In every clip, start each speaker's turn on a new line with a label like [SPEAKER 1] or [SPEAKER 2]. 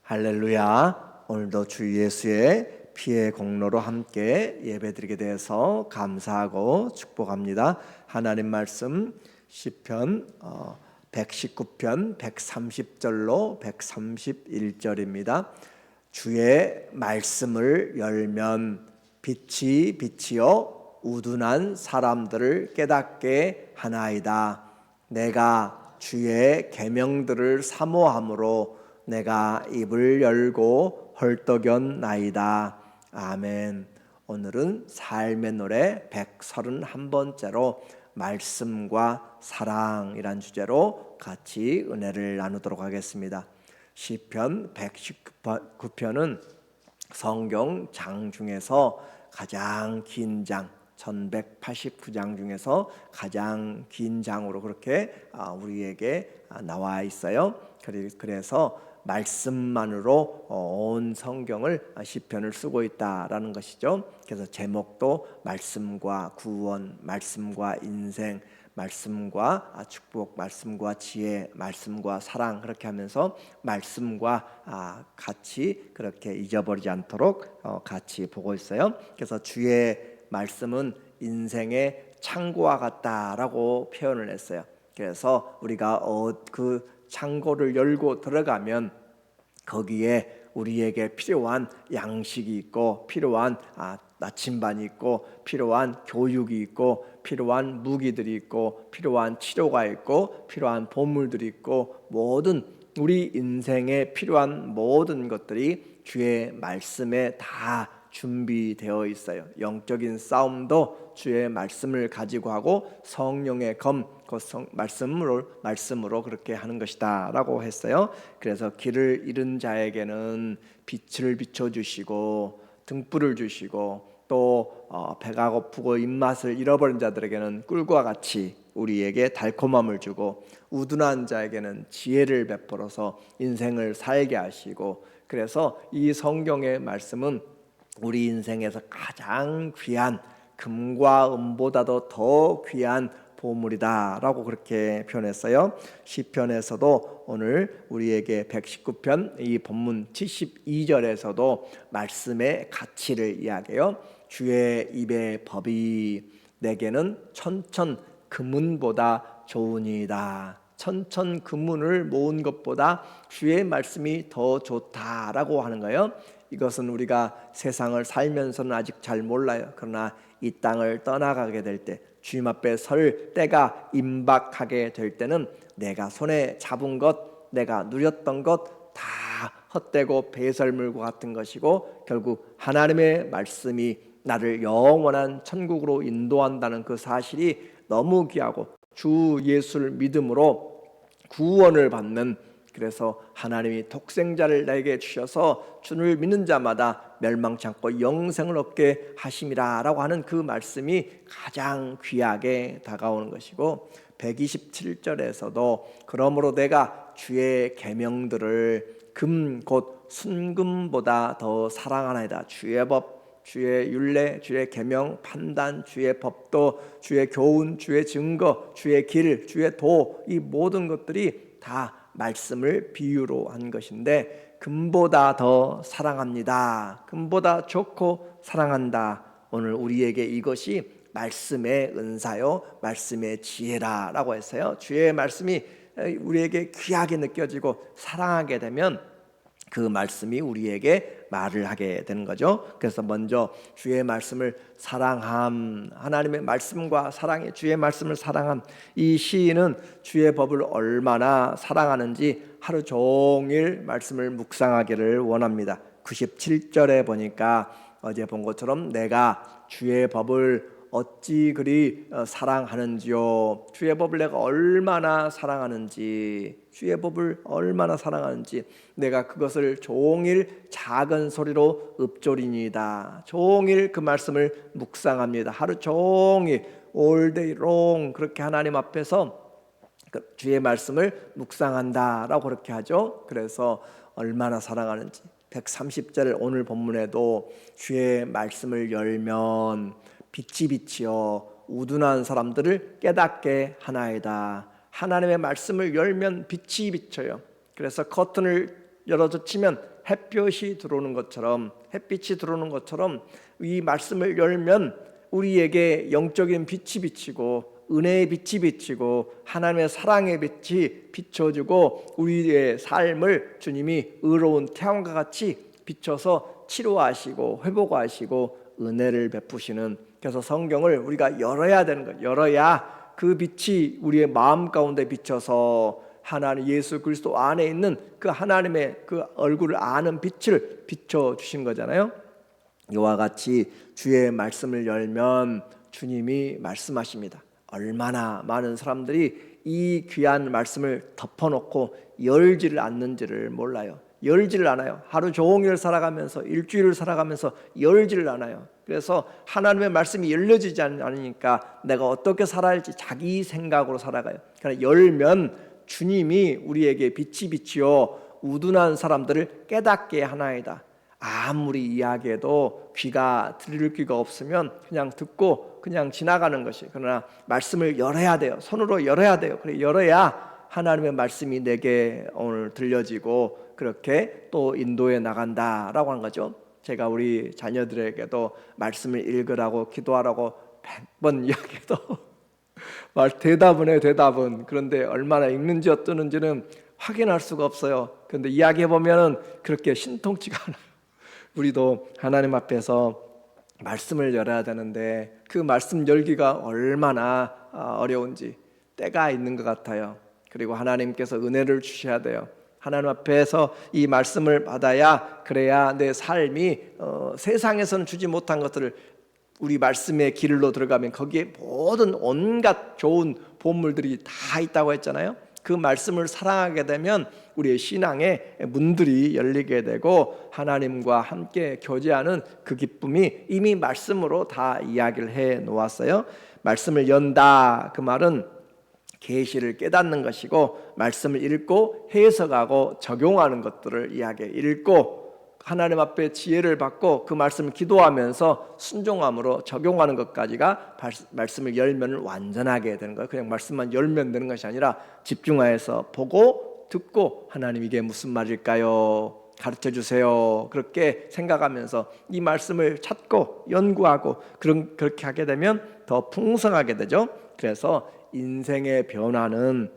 [SPEAKER 1] 할렐루야. 오늘도 주 예수의 피의 공로로 함께 예배드리게 돼서 감사하고 축복합니다. 하나님 말씀 시편 119편 130절로 131절입니다. 주의 말씀을 열면 빛이 빛이요 우둔한 사람들을 깨닫게 하나이다. 내가 주의 계명들을 사모함으로 내가 입을 열고 헐떡였나이다. 아멘. 오늘은 삶의 노래 131번째로 말씀과 사랑이란 주제로 같이 은혜를 나누도록 하겠습니다. 시편 119편은 성경 장 중에서 가장 긴 장, 1189장 중에서 가장 긴 장으로 그렇게 우리에게 나와 있어요. 그래서 말씀만으로 온 성경을 시편을 쓰고 있다라는 것이죠. 그래서 제목도 말씀과 구원, 말씀과 인생, 말씀과 축복, 말씀과 지혜, 말씀과 사랑 그렇게 하면서 말씀과 같이 그렇게 잊어버리지 않도록 같이 보고 있어요. 그래서 주의 말씀은 인생의 창고와 같다라고 표현을 했어요. 그래서 우리가 그 창고를 열고 들어가면 거기에 우리에게 필요한 양식이 있고 필요한 나침반이 있고 필요한 교육이 있고 필요한 무기들이 있고 필요한 치료가 있고 필요한 보물들이 있고 모든 우리 인생에 필요한 모든 것들이 주의 말씀에 다 준비되어 있어요. 영적인 싸움도 주의 말씀을 가지고 하고 성령의 검, 그 말씀으로 그렇게 하는 것이다라고 했어요. 그래서 길을 잃은 자에게는 빛을 비춰주시고 등불을 주시고 또 배가 고프고 입맛을 잃어버린 자들에게는 꿀과 같이 우리에게 달콤함을 주고 우둔한 자에게는 지혜를 베풀어서 인생을 살게 하시고 그래서 이 성경의 말씀은 우리 인생에서 가장 귀한 금과 은보다도 더 귀한 보물이다라고 그렇게 표현했어요. 시편에서도 오늘 우리에게 119편 이 본문 72절에서도 말씀의 가치를 이야기해요. 주의 입의 법이 내게는 천천 금은보다 좋으니이다. 천천 금은을 모은 것보다 주의 말씀이 더 좋다라고 하는 거예요. 이것은 우리가 세상을 살면서는 아직 잘 몰라요. 그러나 이 땅을 떠나가게 될 때 주님 앞에 설 때가 임박하게 될 때는 내가 손에 잡은 것, 내가 누렸던 것 다 헛되고 배설물과 같은 것이고 결국 하나님의 말씀이 나를 영원한 천국으로 인도한다는 그 사실이 너무 귀하고 주 예수를 믿음으로 구원을 받는 그래서 하나님이 독생자를 내게 주셔서 주를 믿는 자마다 멸망치 않고 영생을 얻게 하심이라라고 하는 그 말씀이 가장 귀하게 다가오는 것이고 127절에서도 그러므로 내가 주의 계명들을 금 곧 순금보다 더 사랑하나이다. 주의 법, 주의 율례, 주의 계명, 판단, 주의 법도, 주의 교훈, 주의 증거, 주의 길, 주의 도 이 모든 것들이 다 말씀을 비유로 한 것인데 금보다 더 사랑합니다. 금보다 좋고 사랑한다. 오늘 우리에게 이것이 말씀의 은사요 말씀의 지혜라라고 했어요. 주의 말씀이 우리에게 귀하게 느껴지고 사랑하게 되면 그 말씀이 우리에게 말을 하게 되는 거죠. 그래서 먼저 주의 말씀을 사랑함, 하나님의 말씀과 사랑해 주의 말씀을 사랑함. 이 시인은 주의 법을 얼마나 사랑하는지 하루 종일 말씀을 묵상하기를 원합니다. 97절에 보니까 어제 본 것처럼 내가 주의 법을 어찌 그리 사랑하는지요. 주의 법을 내가 얼마나 사랑하는지, 주의 법을 얼마나 사랑하는지 내가 그것을 종일 작은 소리로 읊조리니다. 종일 그 말씀을 묵상합니다. 하루 종일 all day long 그렇게 하나님 앞에서 주의 말씀을 묵상한다라고 그렇게 하죠. 그래서 얼마나 사랑하는지 130절 오늘 본문에도 주의 말씀을 열면 빛이 빛이여 우둔한 사람들을 깨닫게 하나이다. 하나님의 말씀을 열면 빛이 비쳐요. 그래서 커튼을 열어서 치면 햇볕이 들어오는 것처럼, 햇빛이 들어오는 것처럼 이 말씀을 열면 우리에게 영적인 빛이 비치고 은혜의 빛이 비치고 하나님의 사랑의 빛이 비춰주고 우리의 삶을 주님이 의로운 태양과 같이 비춰서 치료하시고 회복하시고 은혜를 베푸시는, 그래서 성경을 우리가 열어야 되는 거예요. 열어야 그 빛이 우리의 마음 가운데 비쳐서 하나님 예수 그리스도 안에 있는 그 하나님의 그 얼굴을 아는 빛을 비춰주신 거잖아요. 이와 같이 주의 말씀을 열면 주님이 말씀하십니다. 얼마나 많은 사람들이 이 귀한 말씀을 덮어놓고 열지를 않는지를 몰라요. 열지를 않아요. 하루 종일 살아가면서, 일주일을 살아가면서 열지를 않아요. 그래서 하나님의 말씀이 열려지지 않으니까 내가 어떻게 살아야 할지 자기 생각으로 살아가요. 그러나 열면 주님이 우리에게 빛이 비치어 우둔한 사람들을 깨닫게 하나이다. 아무리 이야기해도 귀가 들릴 귀가 없으면 그냥 듣고 그냥 지나가는 것이, 그러나 말씀을 열어야 돼요. 손으로 열어야 돼요. 그래 열어야 하나님의 말씀이 내게 오늘 들려지고 그렇게 또 인도해 나간다라고 하는 거죠. 제가 우리 자녀들에게도 말씀을 읽으라고 기도하라고 100번 이야기해도 대답은 해요. 대답은. 그런데 얼마나 읽는지 어떠는지는 확인할 수가 없어요. 그런데 이야기해보면 그렇게 신통치가 않아요. 우리도 하나님 앞에서 말씀을 열어야 되는데 그 말씀 열기가 얼마나 어려운지 때가 있는 것 같아요. 그리고 하나님께서 은혜를 주셔야 돼요. 하나님 앞에서 이 말씀을 받아야, 그래야 내 삶이 세상에서는 주지 못한 것들을 우리 말씀의 길로 들어가면 거기에 모든 온갖 좋은 보물들이 다 있다고 했잖아요. 그 말씀을 사랑하게 되면 우리의 신앙의 문들이 열리게 되고 하나님과 함께 교제하는 그 기쁨이 이미 말씀으로 다 이야기를 해 놓았어요. 말씀을 연다, 그 말은 계시를 깨닫는 것이고, 말씀을 읽고 해석하고 적용하는 것들을 이야기해. 읽고 하나님 앞에 지혜를 받고 그 말씀을 기도하면서 순종함으로 적용하는 것까지가 말씀을 열면 완전하게 되는 거예요. 그냥 말씀만 열면 되는 것이 아니라 집중하여서 보고 듣고, 하나님 이게 무슨 말일까요? 가르쳐 주세요. 그렇게 생각하면서 이 말씀을 찾고 연구하고 그렇게 하게 되면 더 풍성하게 되죠. 그래서 인생의 변화는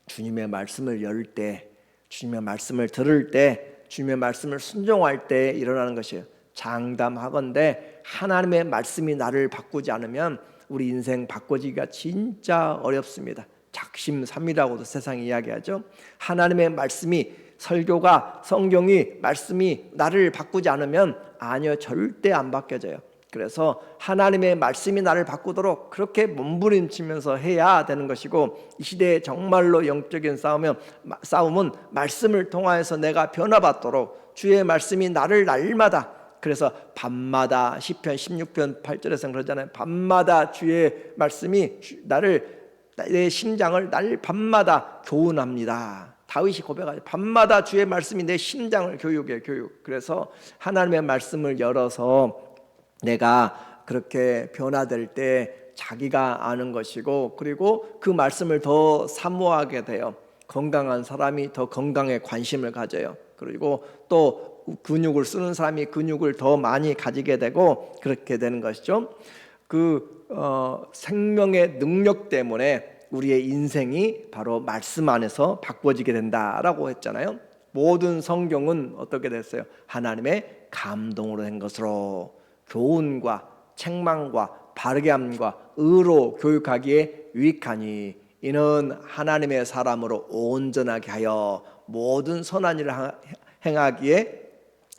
[SPEAKER 1] 주님의 말씀을 열 때, 주님의 말씀을 들을 때, 주님의 말씀을 순종할 때 일어나는 것이에요. 장담하건대 하나님의 말씀이 나를 바꾸지 않으면 우리 인생 바꿔지기가 진짜 어렵습니다. 작심삼일이라고도 세상이 이야기하죠. 하나님의 말씀이, 설교가, 성경이, 말씀이 나를 바꾸지 않으면 아니요, 절대 안 바뀌어져요. 그래서 하나님의 말씀이 나를 바꾸도록 그렇게 몸부림치면서 해야 되는 것이고, 이 시대에 정말로 영적인 싸움은 말씀을 통하여서 내가 변화받도록 주의 말씀이 나를 날마다, 그래서 밤마다 시편 16편 8절에서 그러잖아요. 밤마다 주의 말씀이 내 심장을 밤마다 교훈합니다. 다윗이 고백하죠. 밤마다 주의 말씀이 내 심장을 교육해. 그래서 하나님의 말씀을 열어서 내가 그렇게 변화될 때 자기가 아는 것이고, 그리고 그 말씀을 더 사모하게 돼요. 건강한 사람이 더 건강에 관심을 가져요. 그리고 또 근육을 쓰는 사람이 근육을 더 많이 가지게 되고 그렇게 되는 것이죠. 생명의 능력 때문에 우리의 인생이 바로 말씀 안에서 바꿔지게 된다라고 했잖아요. 모든 성경은 어떻게 됐어요? 하나님의 감동으로 된 것으로 교훈과 책망과 바르게 함과 의로 교육하기에 유익하니 이는 하나님의 사람으로 온전하게 하여 모든 선한 일을 행하기에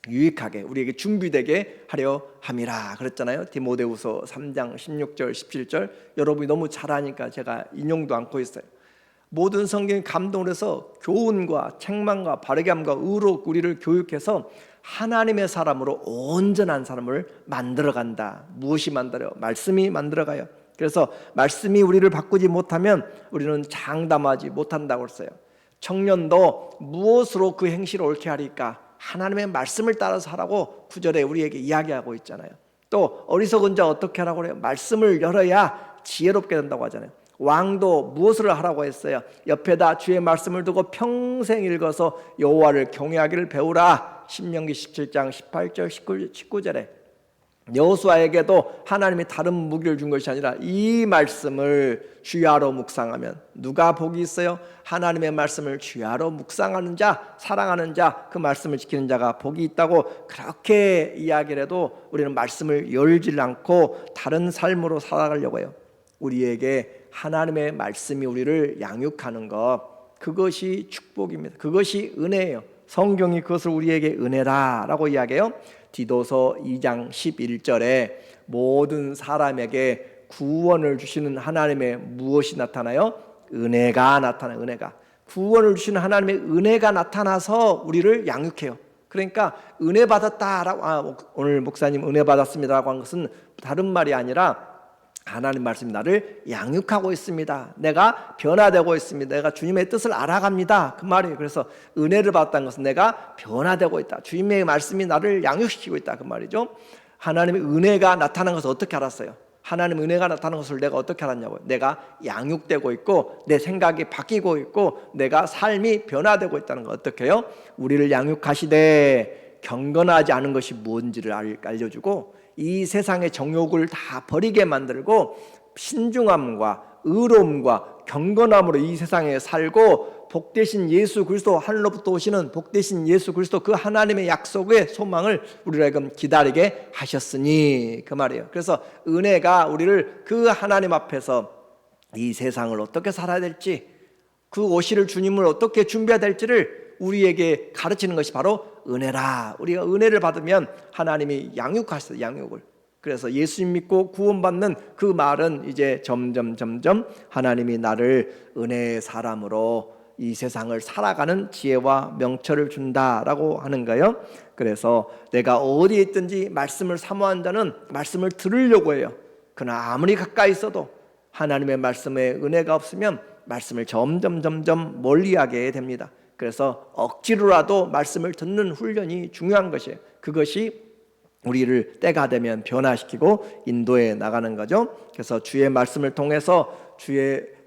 [SPEAKER 1] 유익하게 우리에게 준비되게 하려 함이라 그랬잖아요. 디모데후서 3장 16절 17절 여러분이 너무 잘 아니까 제가 인용도 않고 있어요. 모든 성경이 감동을 해서 교훈과 책망과 바르게 함과 의로 우리를 교육해서 하나님의 사람으로 온전한 사람을 만들어간다. 무엇이 만들어요? 말씀이 만들어가요. 그래서 말씀이 우리를 바꾸지 못하면 우리는 장담하지 못한다고 했어요. 청년도 무엇으로 그 행실을 옳게 하리까? 하나님의 말씀을 따라서 하라고 9절에 우리에게 이야기하고 있잖아요. 또 어리석은 자 어떻게 하라고 그래요? 말씀을 열어야 지혜롭게 된다고 하잖아요. 왕도 무엇을 하라고 했어요? 옆에다 주의 말씀을 두고 평생 읽어서 여호와를 경외하기를 배우라. 신명기 17장 18절 19절에 여호수아에게도 하나님이 다른 무기를 준 것이 아니라 이 말씀을 주야로 묵상하면 누가 복이 있어요? 하나님의 말씀을 주야로 묵상하는 자, 사랑하는 자, 그 말씀을 지키는 자가 복이 있다고 그렇게 이야기를 해도 우리는 말씀을 열질 않고 다른 삶으로 살아가려고 해요. 우리에게 하나님의 말씀이 우리를 양육하는 것, 그것이 축복입니다. 그것이 은혜예요. 성경이 그것을 우리에게 은혜라라고 이야기해요. 디도서 2장 11절에 모든 사람에게 구원을 주시는 하나님의 무엇이 나타나요? 은혜가 나타나요. 은혜가. 구원을 주시는 하나님의 은혜가 나타나서 우리를 양육해요. 그러니까 은혜 받았다라고 오늘 목사님 은혜 받았습니다라고 한 것은 다른 말이 아니라 하나님 말씀이 나를 양육하고 있습니다. 내가 변화되고 있습니다. 내가 주님의 뜻을 알아갑니다. 그 말이에요. 그래서 은혜를 받았다는 것은 내가 변화되고 있다. 주님의 말씀이 나를 양육시키고 있다. 그 말이죠. 하나님의 은혜가 나타난 것을 어떻게 알았어요? 하나님의 은혜가 나타난 것을 내가 어떻게 알았냐고요? 내가 양육되고 있고 내 생각이 바뀌고 있고 내가 삶이 변화되고 있다는 거 어떻게 해요? 우리를 양육하시되 경건하지 않은 것이 뭔지를 알려주고 이 세상의 정욕을 다 버리게 만들고 신중함과 의로움과 경건함으로 이 세상에 살고 복되신 예수 그리스도, 하늘로부터 오시는 복되신 예수 그리스도, 그 하나님의 약속의 소망을 우리를 기다리게 하셨으니, 그 말이에요. 그래서 은혜가 우리를 그 하나님 앞에서 이 세상을 어떻게 살아야 될지, 그 오실 주님을 어떻게 준비해야 될지를 우리에게 가르치는 것이 바로 은혜라. 우리가 은혜를 받으면 하나님이 양육하셔요. 양육을. 그래서 예수님 믿고 구원받는 그 말은 이제 점점 하나님이 나를 은혜의 사람으로 이 세상을 살아가는 지혜와 명철을 준다라고 하는 거예요. 그래서 내가 어디에 있든지 말씀을 사모한 자는 말씀을 들으려고 해요. 그러나 아무리 가까이 있어도 하나님의 말씀에 은혜가 없으면 말씀을 점점 멀리하게 됩니다. 그래서 억지로라도 말씀을 듣는 훈련이 중요한 것이에요. 그것이 우리를 때가 되면 변화시키고 인도해 나가는 거죠. 그래서 주의 말씀을 통해서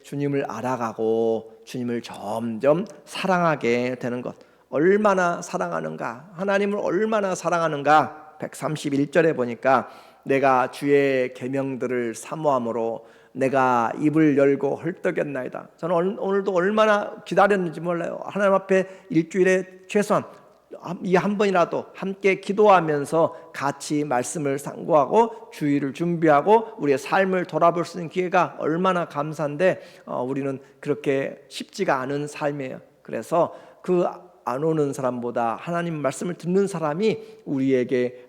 [SPEAKER 1] 주님을 알아가고 주님을 점점 사랑하게 되는 것. 얼마나 사랑하는가, 하나님을 얼마나 사랑하는가. 131절에 보니까 내가 주의 계명들을 사모함으로 내가 입을 열고 헐떡였나이다. 저는 오늘도 얼마나 기다렸는지 몰라요. 하나님 앞에 일주일에 최소한 이 한 번이라도 함께 기도하면서 같이 말씀을 상고하고 주의를 준비하고 우리의 삶을 돌아볼 수 있는 기회가 얼마나 감사한데 우리는 그렇게 쉽지가 않은 삶이에요. 그래서 그 안 오는 사람보다 하나님 말씀을 듣는 사람이 우리에게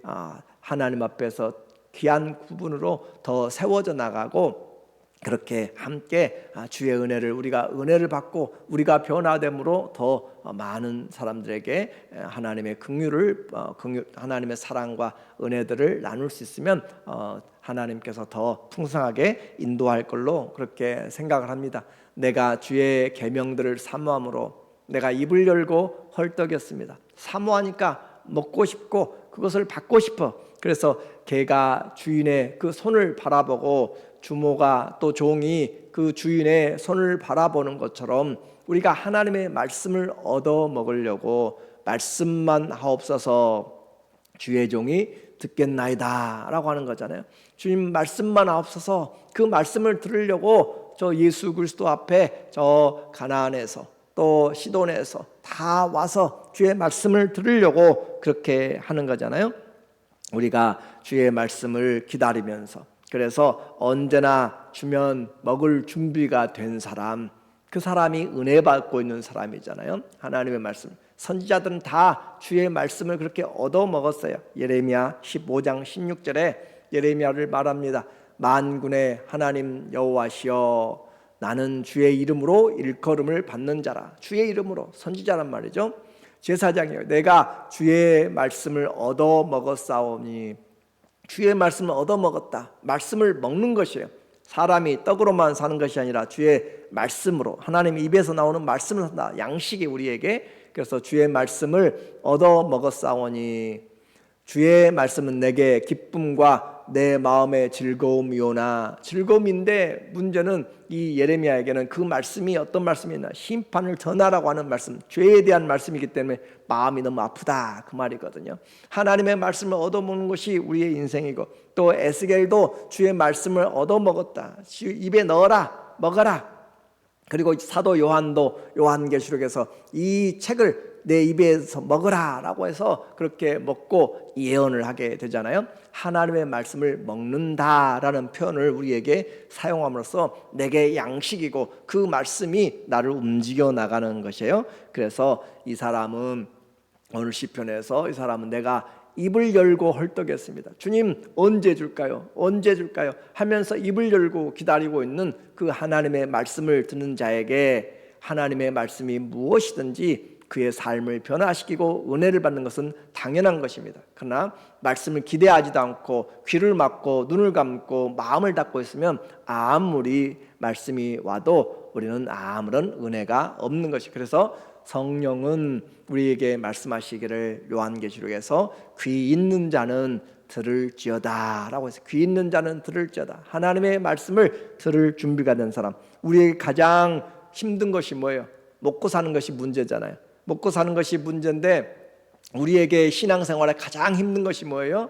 [SPEAKER 1] 하나님 앞에서 귀한 구분으로 더 세워져 나가고, 그렇게 함께 주의 은혜를, 우리가 은혜를 받고 우리가 변화됨으로 더 많은 사람들에게 하나님의 긍휼을, 하나님의 사랑과 은혜들을 나눌 수 있으면 하나님께서 더 풍성하게 인도할 걸로 그렇게 생각을 합니다. 내가 주의 계명들을 사모함으로 내가 입을 열고 헐떡였습니다. 사모하니까 먹고 싶고 그것을 받고 싶어. 그래서 개가 주인의 그 손을 바라보고 주모가 또 종이 그 주인의 손을 바라보는 것처럼 우리가 하나님의 말씀을 얻어 먹으려고 말씀만 하옵소서 주의 종이 듣겠나이다 라고 하는 거잖아요. 주님 말씀만 하옵소서, 그 말씀을 들으려고 저 예수 그리스도 앞에 저 가나안에서 또 시돈에서 다 와서 주의 말씀을 들으려고 그렇게 하는 거잖아요. 우리가 주의 말씀을 기다리면서, 그래서 언제나 주면 먹을 준비가 된 사람, 그 사람이 은혜 받고 있는 사람이잖아요. 하나님의 말씀, 선지자들은 다 주의 말씀을 그렇게 얻어 먹었어요. 예레미야 15장 16절에 예레미야를 말합니다. 만군의 하나님 여호와시여, 나는 주의 이름으로 일컬음을 받는 자라. 주의 이름으로, 선지자란 말이죠. 제사장이요, 내가 주의 말씀을 얻어 먹었사오니. 주의 말씀을 얻어 먹었다. 말씀을 먹는 것이에요. 사람이 떡으로만 사는 것이 아니라 주의 말씀으로, 하나님 입에서 나오는 말씀을 산다. 양식이 우리에게. 그래서 주의 말씀을 얻어 먹었사오니 주의 말씀은 내게 기쁨과 내 마음의 즐거움이오나. 즐거움인데 문제는 이 예레미야에게는 그 말씀이 어떤 말씀이나 심판을 전하라고 하는 말씀, 죄에 대한 말씀이기 때문에 마음이 너무 아프다 그 말이거든요. 하나님의 말씀을 얻어먹는 것이 우리의 인생이고, 또 에스겔도 주의 말씀을 얻어먹었다. 입에 넣어라, 먹어라. 그리고 사도 요한도 요한계시록에서 이 책을 내 입에서 먹으라 라고 해서 그렇게 먹고 예언을 하게 되잖아요. 하나님의 말씀을 먹는다라는 표현을 우리에게 사용함으로써 내게 양식이고 그 말씀이 나를 움직여 나가는 것이에요. 그래서 이 사람은 오늘 시편에서 이 사람은 내가 입을 열고 헐떡였습니다. 주님 언제 줄까요? 언제 줄까요? 하면서 입을 열고 기다리고 있는 그 하나님의 말씀을 듣는 자에게 하나님의 말씀이 무엇이든지 그의 삶을 변화시키고 은혜를 받는 것은 당연한 것입니다. 그러나 말씀을 기대하지도 않고 귀를 막고 눈을 감고 마음을 닫고 있으면 아무리 말씀이 와도 우리는 아무런 은혜가 없는 것이. 그래서 성령은 우리에게 말씀하시기를 요한계시록에서 귀 있는 자는 들을지어다 라고 해서 귀 있는 자는 들을지어다. 하나님의 말씀을 들을 준비가 된 사람. 우리에게 가장 힘든 것이 뭐예요? 먹고 사는 것이 문제잖아요. 먹고 사는 것이 문제인데 우리에게 신앙생활에 가장 힘든 것이 뭐예요?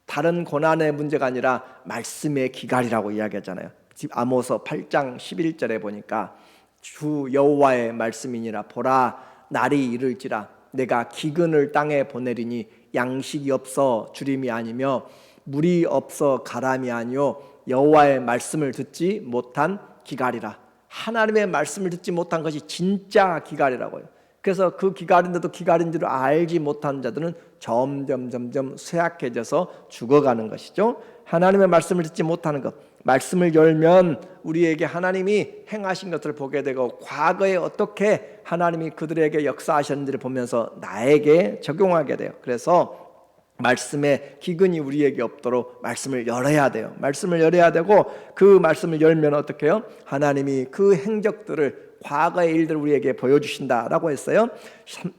[SPEAKER 1] 다른 고난의 문제가 아니라 말씀의 기갈이라고 이야기하잖아요. 아모스 8장 11절에 보니까 주 여호와의 말씀이니라. 보라 날이 이를지라 내가 기근을 땅에 보내리니 양식이 없어 주림이 아니며 물이 없어 가람이 아니요 여호와의 말씀을 듣지 못한 기갈이라. 하나님의 말씀을 듣지 못한 것이 진짜 기갈이라고요. 그래서 그 기갈인데도 기갈인 줄 알지 못한 자들은 점점 쇠약해져서 죽어가는 것이죠. 하나님의 말씀을 듣지 못하는 것, 말씀을 열면 우리에게 하나님이 행하신 것들을 보게 되고 과거에 어떻게 하나님이 그들에게 역사하셨는지를 보면서 나에게 적용하게 돼요. 그래서 말씀의 기근이 우리에게 없도록 말씀을 열어야 돼요. 말씀을 열어야 되고 그 말씀을 열면 어떻게 해요? 하나님이 그 행적들을 과거의 일들을 우리에게 보여주신다라고 했어요.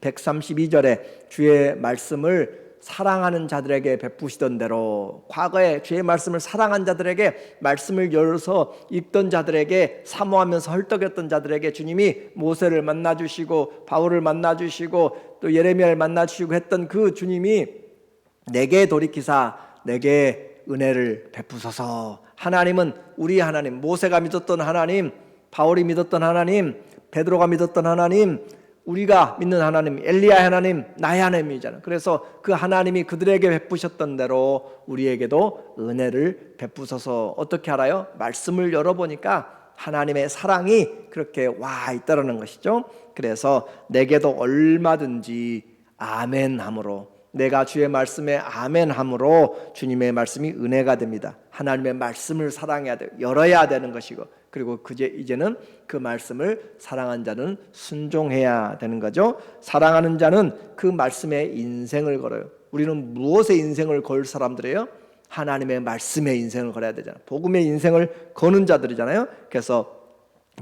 [SPEAKER 1] 132절에 주의 말씀을 사랑하는 자들에게 베푸시던 대로 과거에 주의 말씀을 사랑한 자들에게 말씀을 열어서 읽던 자들에게 사모하면서 헐떡였던 자들에게 주님이 모세를 만나주시고 바울을 만나주시고 또 예레미야를 만나주시고 했던 그 주님이 내게 돌이키사 내게 은혜를 베푸소서. 하나님은 우리 하나님, 모세가 믿었던 하나님, 바울이 믿었던 하나님, 베드로가 믿었던 하나님, 우리가 믿는 하나님, 엘리야의 하나님, 나의 하나님이잖아요. 그래서 그 하나님이 그들에게 베푸셨던 대로 우리에게도 은혜를 베푸소서. 어떻게 알아요? 말씀을 열어보니까 하나님의 사랑이 그렇게 와 있다는 것이죠. 그래서 내게도 얼마든지 아멘함으로, 내가 주의 말씀에 아멘함으로 주님의 말씀이 은혜가 됩니다. 하나님의 말씀을 사랑해야 돼요. 열어야 되는 것이고, 그리고 이제는 그 말씀을 사랑한 자는 순종해야 되는 거죠. 사랑하는 자는 그 말씀에 인생을 걸어요. 우리는 무엇에 인생을 걸 사람들이에요? 하나님의 말씀에 인생을 걸어야 되잖아요. 복음의 인생을 거는 자들이잖아요. 그래서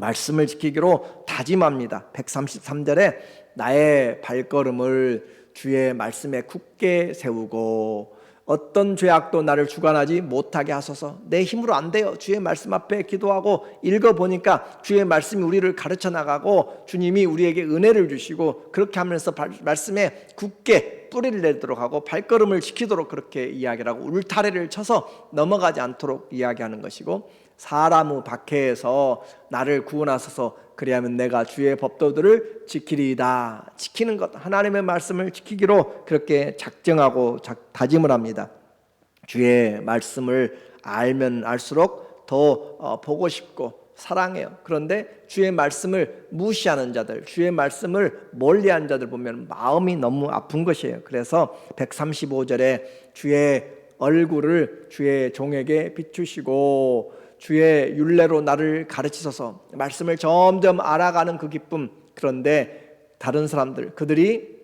[SPEAKER 1] 말씀을 지키기로 다짐합니다. 133절에 나의 발걸음을 주의 말씀에 굳게 세우고 어떤 죄악도 나를 주관하지 못하게 하소서. 내 힘으로 안 돼요. 주의 말씀 앞에 기도하고 읽어보니까 주의 말씀이 우리를 가르쳐 나가고 주님이 우리에게 은혜를 주시고 그렇게 하면서 말씀에 굳게 뿌리를 내도록 하고 발걸음을 지키도록 그렇게 이야기를 하고 울타리를 쳐서 넘어가지 않도록 이야기하는 것이고, 사람의 박해에서 나를 구원하소서. 그리하면 내가 주의 법도들을 지키리이다. 지키는 것, 하나님의 말씀을 지키기로 그렇게 작정하고 다짐을 합니다. 주의 말씀을 알면 알수록 더 보고 싶고 사랑해요. 그런데 주의 말씀을 무시하는 자들, 주의 말씀을 멀리하는 자들 보면 마음이 너무 아픈 것이에요. 그래서 135절에 주의 얼굴을 주의 종에게 비추시고 주의 율례로 나를 가르치소서. 말씀을 점점 알아가는 그 기쁨. 그런데 다른 사람들, 그들이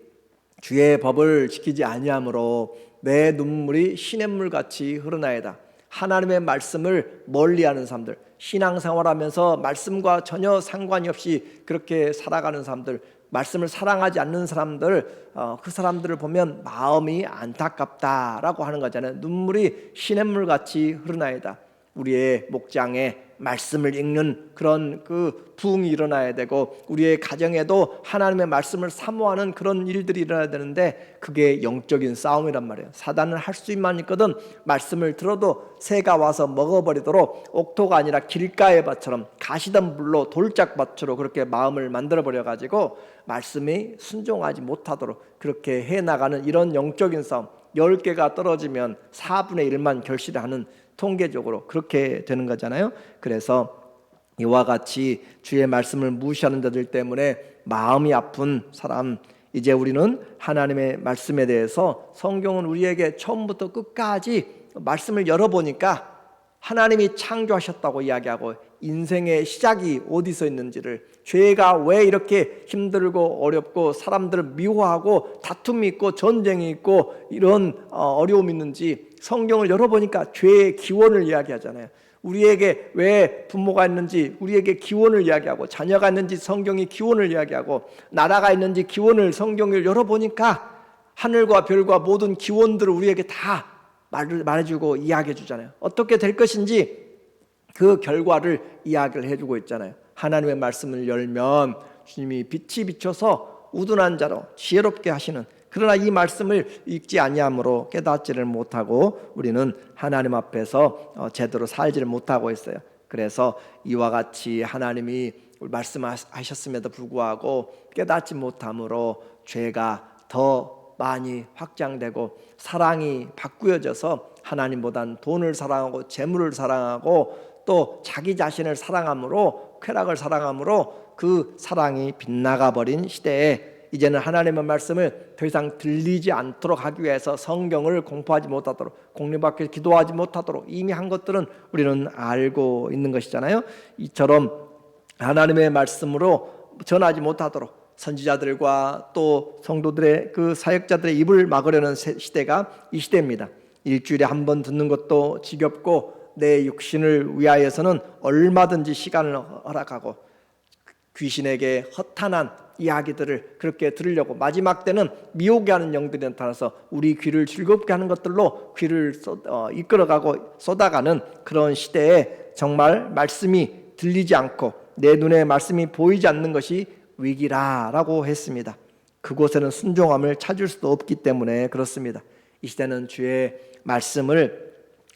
[SPEAKER 1] 주의 법을 지키지 아니하므로 내 눈물이 시냇물같이 흐르나이다. 하나님의 말씀을 멀리하는 사람들, 신앙생활하면서 말씀과 전혀 상관이 없이 그렇게 살아가는 사람들, 말씀을 사랑하지 않는 사람들, 그 사람들을 보면 마음이 안타깝다라고 하는 거잖아요. 눈물이 시냇물 같이 흐르나이다. 우리의 목장에 말씀을 읽는 그런 그 부흥이 일어나야 되고, 우리의 가정에도 하나님의 말씀을 사모하는 그런 일들이 일어나야 되는데, 그게 영적인 싸움이란 말이에요. 사단은 할 수만 있거든 말씀을 들어도 새가 와서 먹어버리도록 옥토가 아니라 길가의 밭처럼 가시덤불로 돌짝밭으로 그렇게 마음을 만들어버려가지고 말씀이 순종하지 못하도록 그렇게 해나가는 이런 영적인 싸움. 10개가 떨어지면 4분의 1만 결실하는, 통계적으로 그렇게 되는 거잖아요. 그래서 이와 같이 주의 말씀을 무시하는 자들 때문에 마음이 아픈 사람, 이제 우리는 하나님의 말씀에 대해서, 성경은 우리에게 처음부터 끝까지 말씀을 열어보니까 하나님이 창조하셨다고 이야기하고, 인생의 시작이 어디서 있는지를, 죄가 왜 이렇게 힘들고 어렵고 사람들을 미워하고 다툼이 있고 전쟁이 있고 이런 어려움이 있는지 성경을 열어보니까 죄의 기원을 이야기하잖아요. 우리에게 왜 부모가 있는지 우리에게 기원을 이야기하고, 자녀가 있는지 성경이 기원을 이야기하고, 나라가 있는지 기원을 성경을 열어보니까 하늘과 별과 모든 기원들을 우리에게 다 말해주고 이야기해 주잖아요. 어떻게 될 것인지 그 결과를 이야기를 해주고 있잖아요. 하나님의 말씀을 열면 주님이 빛이 비춰서 우둔한 자로 지혜롭게 하시는, 그러나 이 말씀을 읽지 아니함으로 깨닫지를 못하고 우리는 하나님 앞에서 제대로 살지를 못하고 있어요. 그래서 이와 같이 하나님이 말씀하셨음에도 불구하고 깨닫지 못함으로 죄가 더 많이 확장되고 사랑이 바꾸어져서 하나님보다는 돈을 사랑하고 재물을 사랑하고 또 자기 자신을 사랑함으로, 쾌락을 사랑함으로 그 사랑이 빗나가 버린 시대에, 이제는 하나님의 말씀을 더 이상 들리지 않도록 하기 위해서 성경을 공부하지 못하도록, 공립학교에서 기도하지 못하도록 이미 한 것들은 우리는 알고 있는 것이잖아요. 이처럼 하나님의 말씀으로 전하지 못하도록 선지자들과 또 성도들의 그 사역자들의 입을 막으려는 시대가 이 시대입니다. 일주일에 한 번 듣는 것도 지겹고 내 육신을 위하여서는 얼마든지 시간을 허락하고 귀신에게 허탄한 이야기들을 그렇게 들으려고, 마지막 때는 미혹게 하는 영들이 나타나서 우리 귀를 즐겁게 하는 것들로 귀를 이끌어가고 쏟아가는 그런 시대에 정말 말씀이 들리지 않고 내 눈에 말씀이 보이지 않는 것이 위기라라고 했습니다. 그곳에는 순종함을 찾을 수도 없기 때문에 그렇습니다. 이 시대는 주의 말씀을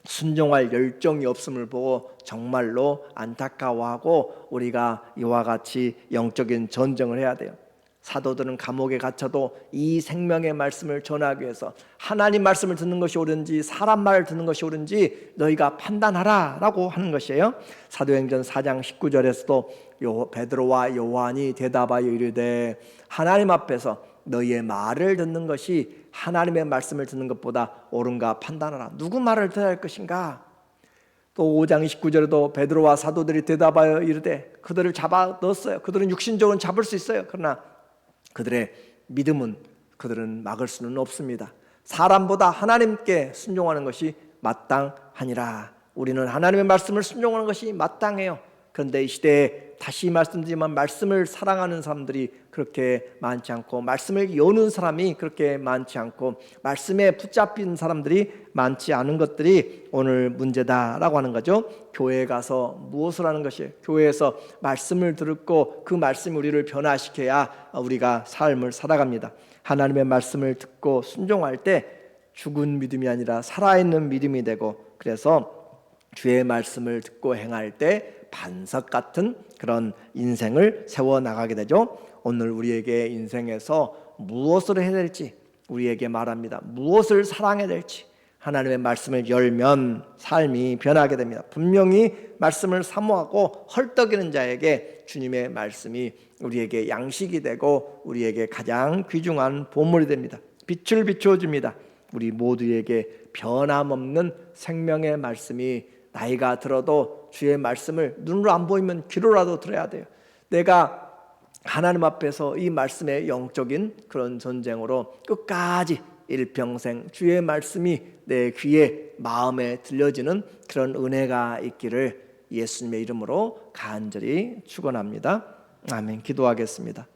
[SPEAKER 1] 순종할 열정이 없음을 보고 정말로 안타까워하고, 우리가 이와 같이 영적인 전쟁을 해야 돼요. 사도들은 감옥에 갇혀도 이 생명의 말씀을 전하기 위해서 하나님 말씀을 듣는 것이 옳은지 사람 말을 듣는 것이 옳은지 너희가 판단하라 라고 하는 것이에요. 사도행전 4장 19절에서도 베드로와 요한이 대답하여 이르되 하나님 앞에서 너희의 말을 듣는 것이 하나님의 말씀을 듣는 것보다 옳은가 판단하라. 누구 말을 들어야 할 것인가? 또 5장 29절에도 베드로와 사도들이 대답하여 이르되 그들을 잡아 넣었어요. 그들은 육신적으로 잡을 수 있어요. 그러나 그들의 믿음은 그들은 막을 수는 없습니다. 사람보다 하나님께 순종하는 것이 마땅하니라. 우리는 하나님의 말씀을 순종하는 것이 마땅해요. 그런데 이 시대에 다시 말씀드리지만 말씀을 사랑하는 사람들이 그렇게 많지 않고, 말씀을 여는 사람이 그렇게 많지 않고, 말씀에 붙잡힌 사람들이 많지 않은 것들이 오늘 문제다라고 하는 거죠. 교회에 가서 무엇을 하는 것이에요? 교회에서 말씀을 듣고 그 말씀이 우리를 변화시켜야 우리가 삶을 살아갑니다. 하나님의 말씀을 듣고 순종할 때 죽은 믿음이 아니라 살아있는 믿음이 되고, 그래서 주의 말씀을 듣고 행할 때 반석 같은 그런 인생을 세워나가게 되죠. 오늘 우리에게 인생에서 무엇을 해야 될지 우리에게 말합니다. 무엇을 사랑해야 될지 하나님의 말씀을 열면 삶이 변하게 됩니다. 분명히 말씀을 사모하고 헐떡이는 자에게 주님의 말씀이 우리에게 양식이 되고 우리에게 가장 귀중한 보물이 됩니다. 빛을 비추어 줍니다. 우리 모두에게 변함없는 생명의 말씀이, 나이가 들어도 주의 말씀을 눈으로 안 보이면 귀로라도 들어야 돼요. 내가 하나님 앞에서 이 말씀의 영적인 그런 전쟁으로 끝까지 일평생 주의 말씀이 내 귀에 마음에 들려지는 그런 은혜가 있기를 예수님의 이름으로 간절히 축원합니다. 아멘. 기도하겠습니다.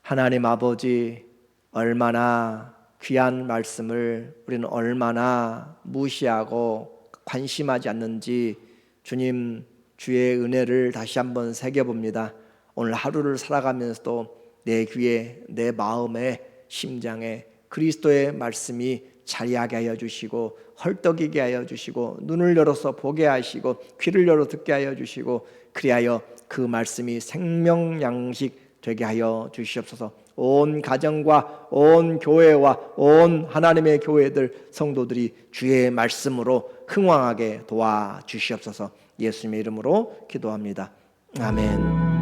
[SPEAKER 1] 하나님 아버지, 얼마나 귀한 말씀을 우리는 얼마나 무시하고 관심하지 않는지 주님, 주의 은혜를 다시 한번 새겨봅니다. 오늘 하루를 살아가면서도 내 귀에, 내 마음에, 심장에 그리스도의 말씀이 자리하게 하여 주시고 헐떡이게 하여 주시고 눈을 열어서 보게 하시고 귀를 열어 듣게 하여 주시고 그리하여 그 말씀이 생명 양식 되게 하여 주시옵소서. 온 가정과 온 교회와 온 하나님의 교회들 성도들이 주의 말씀으로 흥왕하게 도와주시옵소서. 예수님의 이름으로 기도합니다. 아멘.